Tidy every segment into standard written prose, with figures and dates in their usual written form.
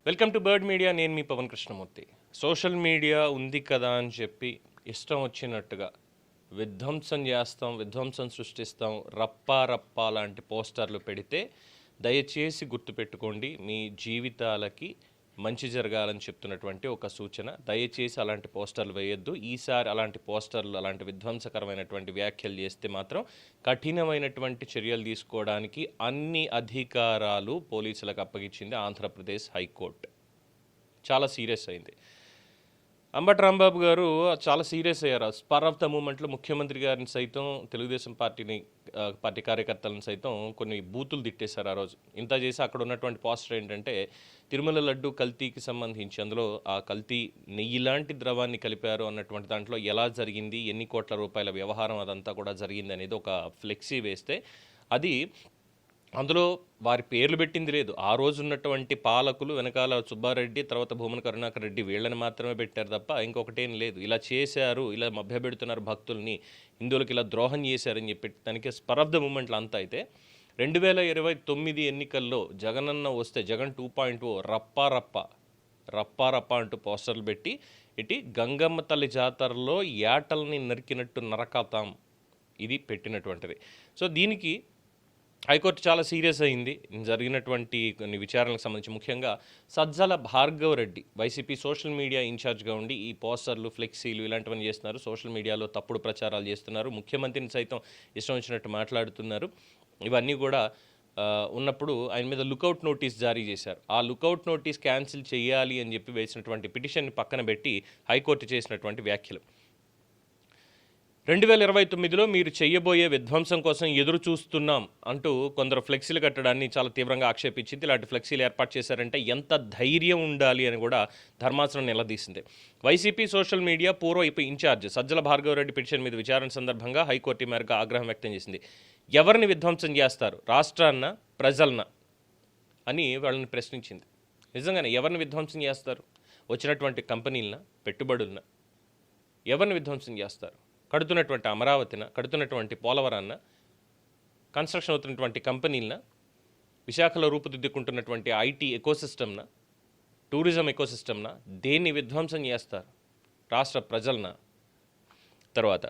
Welcome to bird media. నేను మీ Pawan Krishnamurthy. Social media ఉంది కదా అని చెప్పి ఇష్టం వచ్చినట్టుగా విధ్వంసం సృష్టిస్తాం, రప్పా రప్పా లాంటి పోస్టర్లు పెడితే దయచేసి గుర్తుపెట్టుకోండి, మీ జీవితాలకి మంచి జరగాలని చెప్తున్నటువంటి ఒక సూచన. దయచేసి అలాంటి పోస్టర్లు వేయొద్దు. ఈసారి అలాంటి పోస్టర్లు, అలాంటి విధ్వంసకరమైనటువంటి వ్యాఖ్యలు చేస్తే మాత్రం కఠినమైనటువంటి చర్యలు తీసుకోవడానికి అన్ని అధికారాలు పోలీసులకు అప్పగించింది ఆంధ్రప్రదేశ్ హైకోర్టు. చాలా సీరియస్ అయింది. అంబటి రాంబాబు గారు చాలా సీరియస్ అయ్యారు. స్పర్ ఆఫ్ ద మూమెంట్లో ముఖ్యమంత్రి గారిని సైతం, తెలుగుదేశం పార్టీ కార్యకర్తలను సైతం కొన్ని బూతులు తిట్టేశారు ఆ రోజు. ఇంత చేసి అక్కడ ఉన్నటువంటి పోస్టర్ ఏంటంటే తిరుమల లడ్డు కల్తీకి సంబంధించి, అందులో ఆ కల్తీ నెయ్యి లాంటి ద్రవాన్ని కలిపారు అన్నటువంటి దాంట్లో ఎలా జరిగింది, ఎన్ని కోట్ల రూపాయల వ్యవహారం అదంతా కూడా జరిగింది అనేది ఒక ఫ్లెక్సీ వేస్తే, అది అందులో వారి పేర్లు పెట్టింది లేదు. ఆ రోజు ఉన్నటువంటి పాలకులు వెనకాల సుబ్బారెడ్డి, తర్వాత భూమన కరుణాకర్ రెడ్డి, వీళ్ళని మాత్రమే పెట్టారు తప్ప ఇంకొకటేం లేదు. ఇలా చేశారు, ఇలా మభ్యపెడుతున్నారు భక్తుల్ని, హిందువులకు ఇలా ద్రోహం చేశారని చెప్పి దానికి స్పర్ ఆఫ్ ద మూమెంట్లు అంతా అయితే 2029 ఎన్నికల్లో జగనన్న వస్తే, జగన్ 2.0 రప్పా రప్పా రప్పా రప్పా అంటూ పోస్టర్లు పెట్టి ఇటు గంగమ్మ తల్లి జాతరలో ఏటల్ని నరికినట్టు నరకతాం, ఇది పెట్టినటువంటిది. సో దీనికి హైకోర్టు చాలా సీరియస్ అయింది. జరిగినటువంటి కొన్ని విచారణలకు సంబంధించి ముఖ్యంగా Sajjala Bhargav Reddy YCP social media ఇన్ఛార్జ్గా ఉండి ఈ పోస్టర్లు, ఫ్లెక్సీలు ఇలాంటివన్నీ చేస్తున్నారు. సోషల్ మీడియాలో తప్పుడు ప్రచారాలు చేస్తున్నారు, ముఖ్యమంత్రిని సైతం ఇష్టం వచ్చినట్టు మాట్లాడుతున్నారు. ఇవన్నీ కూడా ఉన్నప్పుడు ఆయన మీద లుకౌట్ నోటీస్ జారీ చేశారు. ఆ లుకౌట్ నోటీస్ క్యాన్సిల్ చేయాలి అని చెప్పి వేసినటువంటి పిటిషన్ని పక్కన పెట్టి హైకోర్టు చేసినటువంటి వ్యాఖ్యలు. 2029లో మీరు చేయబోయే విధ్వంసం కోసం ఎదురు చూస్తున్నాం అంటూ కొందరు ఫ్లెక్సీలు కట్టడాన్ని చాలా తీవ్రంగా ఆక్షేపించింది. ఇలాంటి ఫ్లెక్సీలు ఏర్పాటు చేశారంటే ఎంత ధైర్యం ఉండాలి అని కూడా ధర్మాసనం నిలదీసింది. వైసీపీ సోషల్ మీడియా పూర్వ ఇన్ఛార్జ్ సజ్జల భార్గవరెడ్డి పిటిషన్ మీద విచారణ సందర్భంగా హైకోర్టు మేరకు ఆగ్రహం వ్యక్తం చేసింది. ఎవరిని విధ్వంసం చేస్తారు, రాష్ట్రాన్న, ప్రజలన అని వాళ్ళని ప్రశ్నించింది. నిజంగానే ఎవరిని విధ్వంసం చేస్తారు? వచ్చినటువంటి కంపెనీలన, పెట్టుబడులన ఎవరిని విధ్వంసం చేస్తారు? కడుతున్నటువంటి అమరావతిన, కడుతున్నటువంటి పోలవరాన్న, కన్స్ట్రక్షన్ అవుతున్నటువంటి కంపెనీలన, విశాఖలో రూపుదిద్దుకుంటున్నటువంటి ఐటీ ఎకోసిస్టమ్న, టూరిజం ఎకోసిస్టమ్న, దేన్ని విధ్వంసం చేస్తారు? రాష్ట్ర ప్రజలన. తర్వాత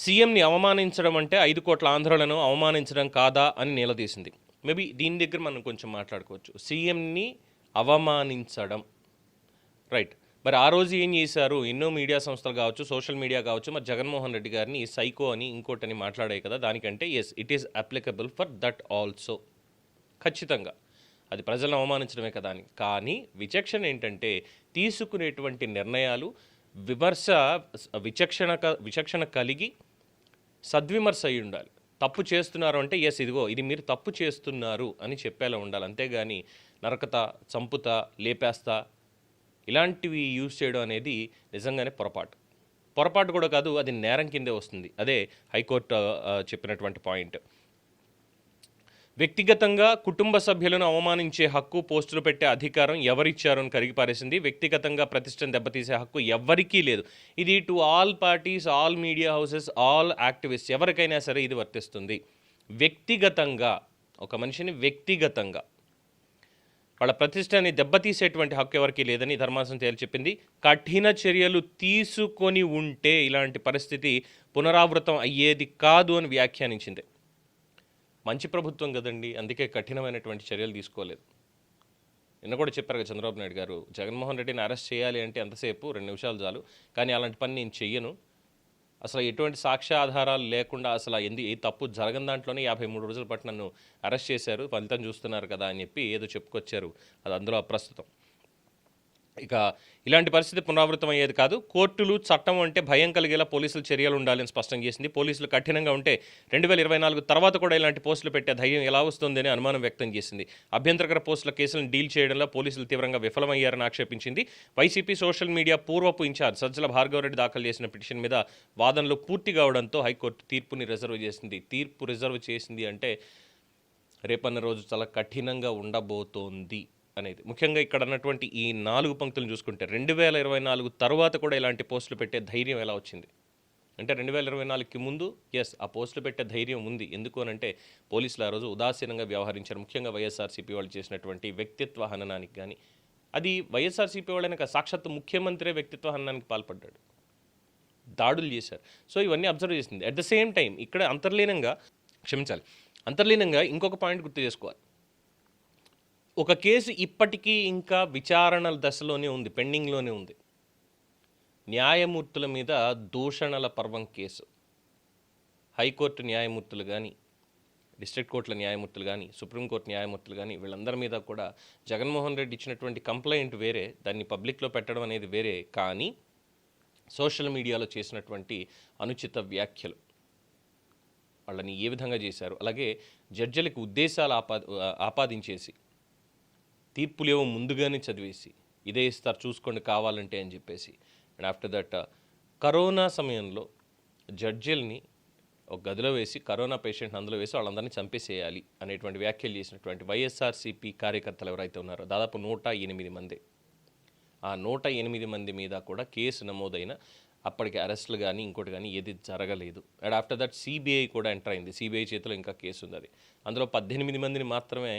సీఎంని అవమానించడం అంటే 5 కోట్ల ఆంధ్రులను అవమానించడం కాదా అని నిలదీసింది. మేబీ దీని దగ్గర మనం కొంచెం మాట్లాడుకోవచ్చు. సీఎంని అవమానించడం రైట్. మరి ఆ రోజు ఏం చేశారు? ఎన్నో మీడియా సంస్థలు కావచ్చు, సోషల్ మీడియా కావచ్చు, మరి జగన్మోహన్ రెడ్డి గారిని సైకో అని ఇంకోటని మాట్లాడాయి కదా. దానికంటే yes, it is applicable for that also. ఖచ్చితంగా అది ప్రజలను అవమానించడమే కదా అని. కానీ విచక్షణ ఏంటంటే తీసుకునేటువంటి నిర్ణయాలు విచక్షణ కలిగి సద్విమర్శ అయి ఉండాలి. తప్పు చేస్తున్నారు అంటే ఎస్, ఇదిగో ఇది మీరు తప్పు చేస్తున్నారు అని చెప్పేలా ఉండాలి. అంతేగాని నరకత, చంపుతా, లేపేస్తా ఇలాంటివి యూజ్ చేయడం అనేది నిజంగానే పొరపాటు కూడా కాదు, అది నేరం కిందే వస్తుంది. అదే హైకోర్టు చెప్పినటువంటి పాయింట్. వ్యక్తిగతంగా కుటుంబ సభ్యులను అవమానించే హక్కు, పోస్టులు పెట్టే అధికారం ఎవరిచ్చారు అని కరిగిపారేసింది. వ్యక్తిగతంగా ప్రతిష్టను దెబ్బతీసే హక్కు ఎవ్వరికీ లేదు. ఇది to all parties, all media houses, all activist, ఎవరికైనా సరే ఇది వర్తిస్తుంది. వ్యక్తిగతంగా ఒక మనిషిని వ్యక్తిగతంగా వాళ్ళ ప్రతిష్టని దెబ్బతీసేటువంటి హక్కు ఎవరికి లేదని ధర్మాసనం తేల్చెప్పింది. కఠిన చర్యలు తీసుకొని ఉంటే ఇలాంటి పరిస్థితి పునరావృతం అయ్యేది కాదు అని వ్యాఖ్యానించింది. మంచి ప్రభుత్వం కదండి, అందుకే కఠినమైనటువంటి చర్యలు తీసుకోలేదు. నిన్న కూడా చెప్పారు కదా చంద్రబాబు నాయుడు గారు, జగన్మోహన్ రెడ్డిని అరెస్ట్ చేయాలి అంటే ఎంతసేపు 2 నిమిషాలు చాలు, కానీ అలాంటి పని నేను చెయ్యను, అసలు ఎటువంటి సాక్ష్యాధారాలు లేకుండా అసలు ఏ తప్పు జరగని దాంట్లోనే 53 రోజుల పాటు నన్ను అరెస్ట్ చేశారు, ఫలితం చూస్తున్నారు కదా అని చెప్పి ఏదో చెప్పుకొచ్చారు. అది అందులో అప్రస్తుతం. ఇక ఇలాంటి పరిస్థితి పునరావృతం అయ్యేది కాదు. కోర్టులు, చట్టం అంటే భయం కలిగేలా పోలీసులు చర్యలు ఉండాలని స్పష్టం చేసింది. పోలీసులు కఠినంగా ఉంటే 2024 తర్వాత కూడా ఇలాంటి పోస్టులు పెట్టే ధైర్యం ఎలా వస్తుందని అనుమానం వ్యక్తం చేసింది. అభ్యంతరకర పోస్టుల కేసులను డీల్ చేయడంలో పోలీసులు తీవ్రంగా విఫలమయ్యారని ఆక్షేపించింది. వైసీపీ సోషల్ మీడియా పూర్వపు ఇన్ఛార్జ్ సజ్జల భార్గవరెడ్డి దాఖలు చేసిన పిటిషన్ మీద వాదనలు పూర్తి కావడంతో హైకోర్టు తీర్పుని రిజర్వ్ చేసింది. తీర్పు రిజర్వ్ చేసింది అంటే రేపన్న రోజు చాలా కఠినంగా ఉండబోతోంది అనేది. ముఖ్యంగా ఇక్కడ అన్నటువంటి ఈ 4 పంక్తులను చూసుకుంటే 2024 తర్వాత కూడా ఇలాంటి పోస్టులు పెట్టే ధైర్యం ఎలా వచ్చింది? అంటే 2024కి ముందు ఆ పోస్టులు పెట్టే ధైర్యం ఉంది. ఎందుకు అనంటే పోలీసులు ఆ రోజు ఉదాసీనంగా వ్యవహరించారు. ముఖ్యంగా వైఎస్ఆర్సీపీ వాళ్ళు చేసినటువంటి వ్యక్తిత్వ హననానికి కానీ, అది వైఎస్ఆర్సీపీ వాళ్ళని సాక్షాత్తు ముఖ్యమంత్రే వ్యక్తిత్వ హననానికి పాల్పడ్డాడు, దాడులు చేశారు. సో ఇవన్నీ అబ్జర్వ్ చేసింది. అట్ ద సేమ్ టైం ఇక్కడ అంతర్లీనంగా ఇంకొక పాయింట్ గుర్తు చేసుకోవాలి. ఒక కేసు ఇప్పటికీ ఇంకా విచారణల దశలోనే ఉంది, పెండింగ్లోనే ఉంది. న్యాయమూర్తుల మీద దూషణల పర్వం కేసు. హైకోర్టు న్యాయమూర్తులు కానీ, డిస్ట్రిక్ట్ కోర్టుల న్యాయమూర్తులు కానీ, సుప్రీంకోర్టు న్యాయమూర్తులు కానీ, వీళ్ళందరి మీద కూడా జగన్మోహన్ రెడ్డి ఇచ్చినటువంటి కంప్లైంట్ వేరే, దాన్ని పబ్లిక్లో పెట్టడం అనేది వేరే. కానీ సోషల్ మీడియాలో చేసినటువంటి అనుచిత వ్యాఖ్యలు, వాళ్ళని ఏ విధంగా చేశారు, అలాగే జడ్జిలకు ఉద్దేశాలు ఆపాదించేసి తీర్పులేవో ముందుగానే చదివేసి ఇదే ఇస్తారు చూసుకోండి కావాలంటే అని చెప్పేసి, అండ్ ఆఫ్టర్ దట్ కరోనా సమయంలో జడ్జిల్ని ఒక గదిలో వేసి కరోనా పేషెంట్ అందులో వేసి వాళ్ళందరినీ చంపేసేయాలి అనేటువంటి వ్యాఖ్యలు చేసినటువంటి వైఎస్ఆర్సీపీ కార్యకర్తలు ఎవరైతే ఉన్నారో దాదాపు 108 మంది. ఆ 108 మంది మీద కూడా కేసు నమోదైన అప్పటికి అరెస్టులు కానీ ఇంకోటి కానీ ఏది జరగలేదు. అండ్ ఆఫ్టర్ దట్ సిబిఐ కూడా ఎంటర్ అయింది. సిబిఐ చేతిలో ఇంకా కేసు ఉంది. అది అందులో 18 మందిని మాత్రమే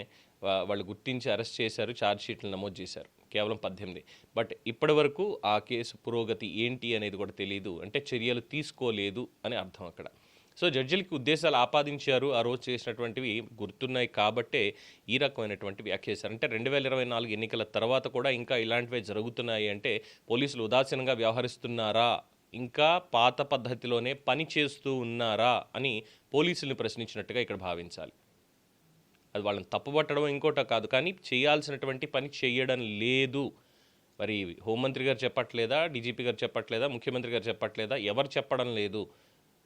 వాళ్ళు గుర్తించి అరెస్ట్ చేశారు, ఛార్జ్ షీట్లు నమోదు చేశారు, కేవలం 18. బట్ ఇప్పటి వరకు ఆ కేసు పురోగతి ఏంటి అనేది కూడా తెలియదు. అంటే చర్యలు తీసుకోలేదు అని అర్థం అక్కడ. సో జడ్జిలకి ఉద్దేశాలు ఆపాదించారు, ఆ రోజు చేసినటువంటివి గుర్తున్నాయి కాబట్టే ఈ రకమైనటువంటి వ్యాఖ్య చేశారు. అంటే 2024 ఎన్నికల తర్వాత కూడా ఇంకా ఇలాంటివే జరుగుతున్నాయి అంటే పోలీసులు ఉదాసీనంగా వ్యవహరిస్తున్నారా, ఇంకా పాత పద్ధతిలోనే పని చేస్తూ ఉన్నారా అని పోలీసుల్ని ప్రశ్నించినట్టుగా ఇక్కడ భావించాలి. అది వాళ్ళని తప్పుపట్టడం ఇంకోట కాదు, కానీ చేయాల్సినటువంటి పని చేయడం లేదు. మరి హోంమంత్రి గారు చెప్పట్లేదా, డీజీపీ గారు చెప్పట్లేదా, ముఖ్యమంత్రి గారు చెప్పట్లేదా, ఎవరు చెప్పడం లేదు,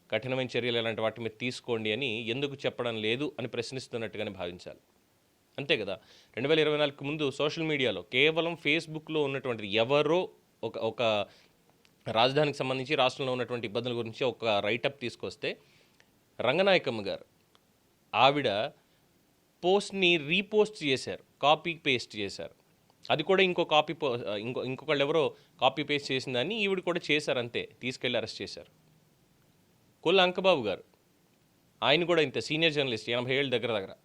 కఠినమైన చర్యలు ఇలాంటి వాటి మీద తీసుకోండి అని ఎందుకు చెప్పడం లేదు అని ప్రశ్నిస్తున్నట్టుగానే భావించాలి. అంతే కదా. 2024కి ముందు సోషల్ మీడియాలో కేవలం ఫేస్బుక్లో ఉన్నటువంటిది ఎవరో ఒక రాజధానికి సంబంధించి రాష్ట్రంలో ఉన్నటువంటి ఇబ్బందుల గురించి ఒక రైటప్ తీసుకొస్తే రంగనాయకమ్మ గారు ఆవిడ పోస్ట్ని రీపోస్ట్ చేశారు, కాపీ పేస్ట్ చేశారు. అది కూడా ఇంకొకళ్ళు ఎవరో కాపీ పేస్ట్ చేసిందని ఈవిడ కూడా చేశారు, అంతే. తీసుకెళ్ళి అరెస్ట్ చేశారు. కొల్ల అంకబాబు గారు, ఆయన కూడా ఇంత సీనియర్ జర్నలిస్ట్, 80 ఏళ్ళ దగ్గర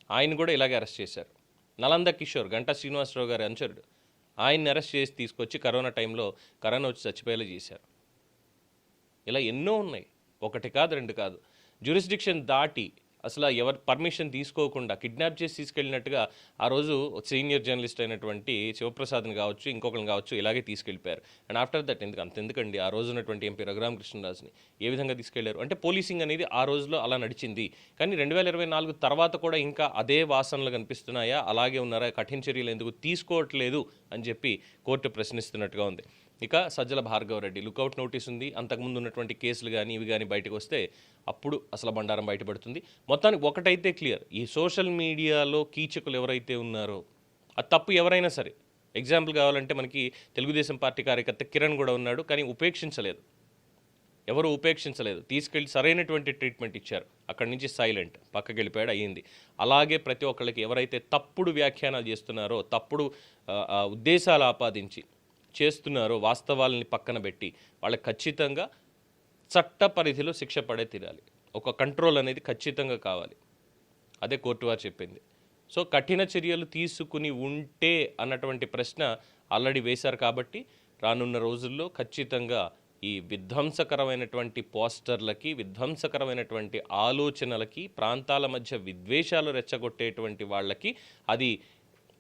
ఆయన కూడా ఇలాగే అరెస్ట్ చేశారు. నలంద కిషోర్, గంటా శ్రీనివాసరావు గారి అనుచరుడు, ఆయన్ని అరెస్ట్ చేసి తీసుకొచ్చి కరోనా టైంలో కరోనా వచ్చి చచ్చిపోయేలా చేశారు. ఇలా ఎన్నో ఉన్నాయి, ఒకటి కాదు రెండు కాదు. జ్యూరిస్డిక్షన్ దాటి అసలు ఎవరు పర్మిషన్ తీసుకోకుండా కిడ్నాప్ చేసి తీసుకెళ్ళినట్టుగా ఆ రోజు సీనియర్ జర్నలిస్ట్ అయినటువంటి శివప్రసాద్ని కావచ్చు, ఇంకొకరిని కావచ్చు, ఇలాగే తీసుకెళ్ళిపోయారు. అండ్ ఆఫ్టర్ దట్ ఎందుకండి ఆ రోజు ఉన్నటువంటి ఎంపీ రఘురామకృష్ణరాజుని ఏ విధంగా తీసుకెళ్లారు అంటే పోలీసింగ్ అనేది ఆ రోజులో అలా నడిచింది. కానీ 2024 తర్వాత కూడా ఇంకా అదే వాసనలు కనిపిస్తున్నాయా, అలాగే ఉన్నారా, కఠిన చర్యలు ఎందుకు తీసుకోవట్లేదు అని చెప్పి కోర్టు ప్రశ్నిస్తున్నట్టుగా ఉంది. ఇక సజ్జల భార్గవరెడ్డి లుకౌట్ నోటీస్ ఉంది. అంతకుముందు ఉన్నటువంటి కేసులు కానీ ఇవి కానీ బయటకు వస్తే అప్పుడు అసలు బండారం బయటపడుతుంది. మొత్తానికి ఒకటైతే క్లియర్, ఈ సోషల్ మీడియాలో కీచకులు ఎవరైతే ఉన్నారో అది తప్పు ఎవరైనా సరే. ఎగ్జాంపుల్ కావాలంటే మనకి తెలుగుదేశం పార్టీ కార్యకర్త కిరణ్ కూడా ఉన్నాడు, కానీ ఎవరు ఉపేక్షించలేదు. తీసుకెళ్ళి సరైనటువంటి ట్రీట్మెంట్ ఇచ్చారు, అక్కడి నుంచి సైలెంట్ పక్కకి వెళ్ళిపోయాడు, అయ్యింది. అలాగే ప్రతి ఒక్కళ్ళకి ఎవరైతే తప్పుడు వ్యాఖ్యానాలు చేస్తున్నారో, తప్పుడు ఉద్దేశాలు ఆపాదించి చేస్తున్నారో, వాస్తవాలని పక్కన పెట్టి వాళ్ళకి ఖచ్చితంగా చట్ట పరిధిలో శిక్ష పడే తీరాలి. ఒక కంట్రోల్ అనేది ఖచ్చితంగా కావాలి. అదే కోర్టు వారు చెప్పింది. సో కఠిన చర్యలు తీసుకుని ఉంటే అన్నటువంటి ప్రశ్న ఆల్రెడీ వేశారు కాబట్టి రానున్న రోజుల్లో ఖచ్చితంగా ఈ విధ్వంసకరమైనటువంటి పోస్టర్లకి, విధ్వంసకరమైనటువంటి ఆలోచనలకి, ప్రాంతాల మధ్య విద్వేషాలు రెచ్చగొట్టేటువంటి వాళ్ళకి అది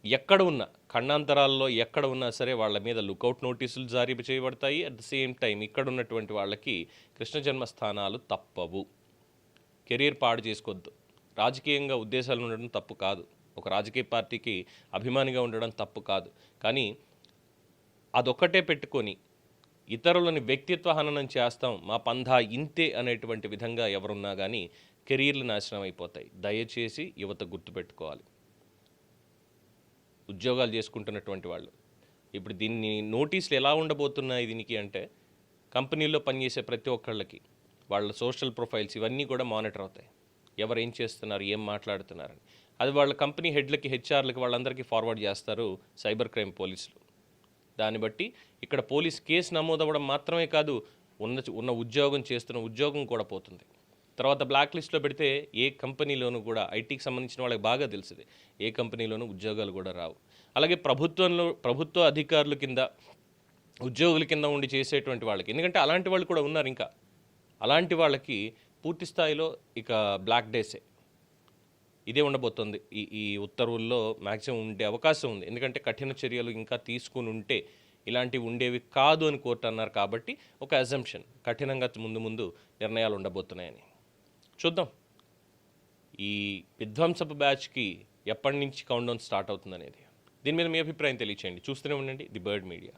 ఎక్కడ ఉన్నా, ఖండాంతరాల్లో ఎక్కడ ఉన్నా సరే వాళ్ళ మీద లుకౌట్ నోటీసులు జారీ చేయబడతాయి. అట్ ద సేమ్ టైం ఇక్కడ ఉన్నటువంటి వాళ్ళకి కృష్ణ జన్మస్థానాలు తప్పవు. కెరీర్ పాడు చేసుకోవద్దు. రాజకీయంగా ఉద్దేశాలు ఉండడం తప్పు కాదు, ఒక రాజకీయ పార్టీకి అభిమానిగా ఉండడం తప్పు కాదు. కానీ అదొక్కటే పెట్టుకొని ఇతరులని వ్యక్తిత్వ హననం చేస్తాం, మా పంధా ఇంతే అనేటువంటి విధంగా ఎవరున్నా కానీ కెరీర్లు నాశనం అయిపోతాయి. దయచేసి యువత గుర్తుపెట్టుకోవాలి. ఉద్యోగాలు చేసుకుంటున్నటువంటి వాళ్ళు ఇప్పుడు దీన్ని నోటీసులు ఎలా ఉండబోతున్నాయి దీనికి అంటే, కంపెనీల్లో పనిచేసే ప్రతి ఒక్కళ్ళకి వాళ్ళ సోషల్ ప్రొఫైల్స్ ఇవన్నీ కూడా మానిటర్ అవుతాయి. ఎవరు ఏం చేస్తున్నారు, ఏం మాట్లాడుతున్నారని. అది వాళ్ళ కంపెనీ హెడ్లకి, హెచ్ఆర్లకి, వాళ్ళందరికీ ఫార్వర్డ్ చేస్తారు సైబర్ క్రైమ్ పోలీసులు. దాన్ని బట్టి ఇక్కడ పోలీస్ కేసు నమోదవ్వడం మాత్రమే కాదు, ఉన్న ఉద్యోగం చేస్తున్న ఉద్యోగం కూడా పోతుంది. తర్వాత బ్లాక్ లిస్ట్లో పెడితే ఏ కంపెనీలోనూ కూడా ఐటీకి సంబంధించిన వాళ్ళకి బాగా తెలిసింది, ఏ కంపెనీలోనూ ఉద్యోగాలు కూడా రావు. అలాగే ప్రభుత్వ అధికారుల కింద ఉద్యోగుల కింద ఉండి చేసేటువంటి వాళ్ళకి, ఎందుకంటే అలాంటి వాళ్ళు కూడా ఉన్నారు, ఇంకా అలాంటి వాళ్ళకి పూర్తి స్థాయిలో ఇక బ్లాక్ డేసే. ఇదే ఉండబోతుంది ఈ ఉత్తర్వుల్లో మ్యాక్సిమం ఉండే అవకాశం ఉంది. ఎందుకంటే కఠిన చర్యలు ఇంకా తీసుకుని ఉంటే ఇలాంటివి ఉండేవి కాదు అని కోర్టు అన్నారు కాబట్టి ఒక అజంప్షన్, కఠినంగా ముందు నిర్ణయాలు ఉండబోతున్నాయని. చూద్దాం ఈ విధ్వంసపు బ్యాచ్కి ఎప్పటి నుంచి కౌంట్డౌన్ స్టార్ట్ అవుతుంది అనేది. దీని మీద మీ అభిప్రాయం తెలియచేయండి. చూస్తూనే ఉండండి ది బర్డ్ మీడియా.